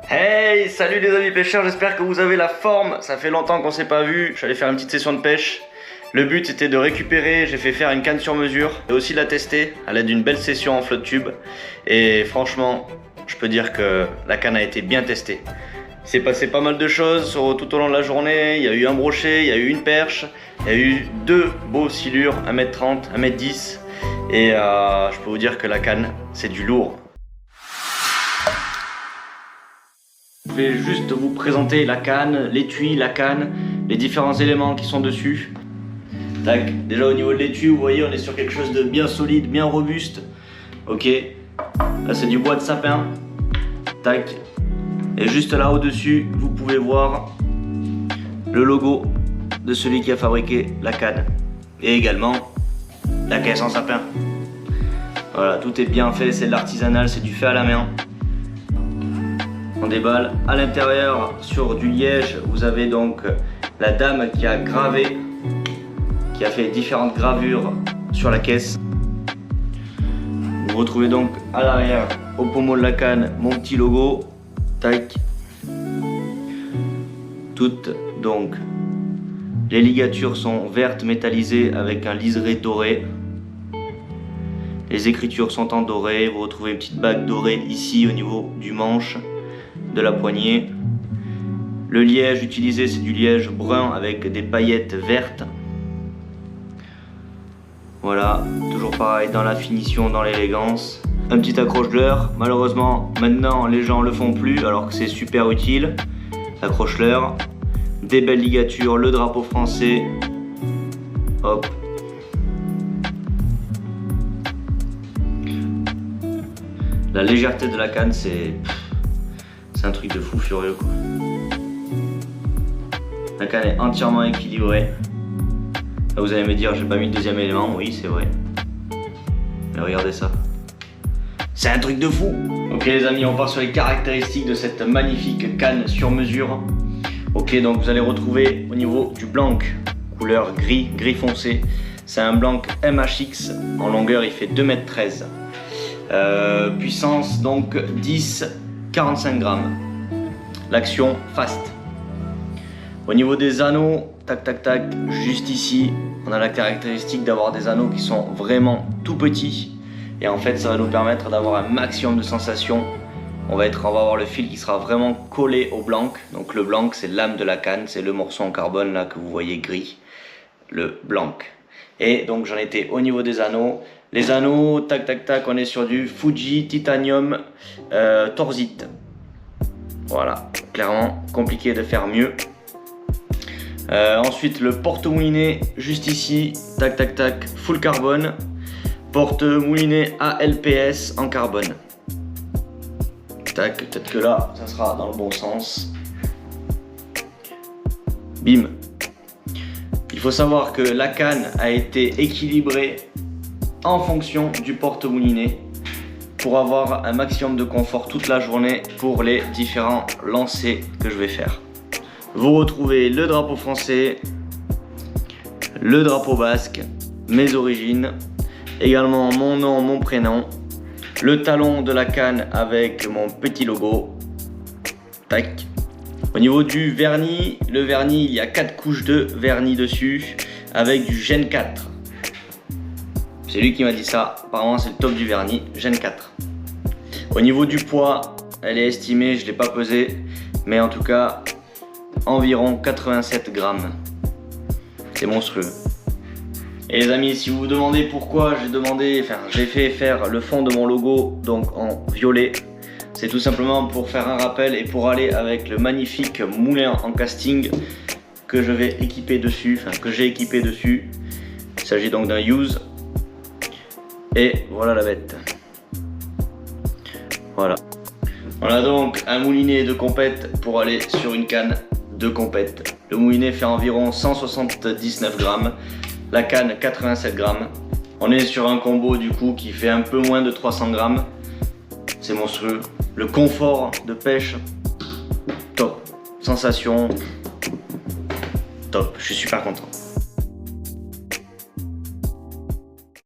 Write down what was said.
Hey, salut les amis pêcheurs, j'espère que vous avez la forme. Ça fait longtemps qu'on s'est pas vu. Je suis allé faire une petite session de pêche. Le but c'était de récupérer, j'ai fait faire une canne sur mesure et aussi la tester à l'aide d'une belle session en flotte tube. Et franchement, je peux dire que la canne a été bien testée. Il s'est passé pas mal de choses tout au long de la journée. Il y a eu un brochet, il y a eu une perche, il y a eu deux beaux silures, 1m30, 1m10. Et je peux vous dire que la canne, c'est du lourd. Je vais juste vous présenter la canne, l'étui, la canne, les différents éléments qui sont dessus. Tac, déjà au niveau de l'étui, vous voyez, on est sur quelque chose de bien solide, bien robuste. Ok, là c'est du bois de sapin. Tac, et juste là au-dessus, vous pouvez voir le logo de celui qui a fabriqué la canne. Et également la caisse en sapin. Voilà, tout est bien fait, c'est de l'artisanal, c'est du fait à la main. On déballe. À l'intérieur, sur du liège, vous avez donc la dame qui a gravé, qui a fait différentes gravures sur la caisse. Vous retrouvez donc à l'arrière, au pommeau de la canne, mon petit logo. Tac. Toutes donc les ligatures sont vertes métallisées avec un liseré doré. Les écritures sont en doré. Vous retrouvez une petite bague dorée ici au niveau du manche de la poignée. Le liège utilisé, c'est du liège brun avec des paillettes vertes. Voilà, toujours pareil dans la finition, dans l'élégance. Un petit accroche-leurre. Malheureusement, maintenant les gens le font plus alors que c'est super utile. Accroche-leurre. Des belles ligatures, le drapeau français. Hop. La légèreté de la canne, c'est un truc de fou furieux quoi. La canne est entièrement équilibrée. Là, vous allez me dire, j'ai pas mis le deuxième élément. Oui, c'est vrai. Mais regardez ça. C'est un truc de fou. Ok les amis, on part sur les caractéristiques de cette magnifique canne sur mesure. Ok, donc vous allez retrouver au niveau du blanc, couleur gris, gris foncé. C'est un blanc MHX. En longueur, il fait 2,13 m. Puissance donc 10, 45 grammes. L'action fast. Au niveau des anneaux, tac tac tac, juste ici, on a la caractéristique d'avoir des anneaux qui sont vraiment tout petits. Et en fait, ça va nous permettre d'avoir un maximum de sensations. On va avoir le fil qui sera vraiment collé au blanc. Donc le blanc, c'est l'âme de la canne, c'est le morceau en carbone là que vous voyez gris, le blanc. Et donc j'en étais au niveau des anneaux. Les anneaux, tac tac tac, on est sur du Fuji Titanium Torzite. Voilà, clairement compliqué de faire mieux. Ensuite le porte-moulinet juste ici, tac tac tac, full carbone. Porte-moulinet ALPS en carbone. Tac, peut-être que là ça sera dans le bon sens. Bim. Il faut savoir que la canne a été équilibrée en fonction du porte-moulinet pour avoir un maximum de confort toute la journée pour les différents lancers que je vais faire. Vous retrouvez le drapeau français, le drapeau basque, mes origines, également mon nom, mon prénom, le talon de la canne avec mon petit logo. Tac. Au niveau du vernis, le vernis, il y a 4 couches de vernis dessus avec du Gen 4. C'est lui qui m'a dit ça, apparemment c'est le top du vernis, Gen 4. Au niveau du poids, elle est estimée, je ne l'ai pas pesée, mais en tout cas environ 87 grammes. C'est monstrueux. Et les amis, si vous vous demandez pourquoi j'ai fait faire le fond de mon logo donc en violet, c'est tout simplement pour faire un rappel et pour aller avec le magnifique moulin en casting que je vais équiper dessus, que j'ai équipé dessus. Il s'agit donc d'un Use. Et voilà la bête. Voilà. On a donc un moulinet de compète pour aller sur une canne de compète. Le moulinet fait environ 179 grammes. La canne 87 grammes. On est sur un combo du coup qui fait un peu moins de 300 grammes. C'est monstrueux. Le confort de pêche, top. Sensation, top. Je suis super content.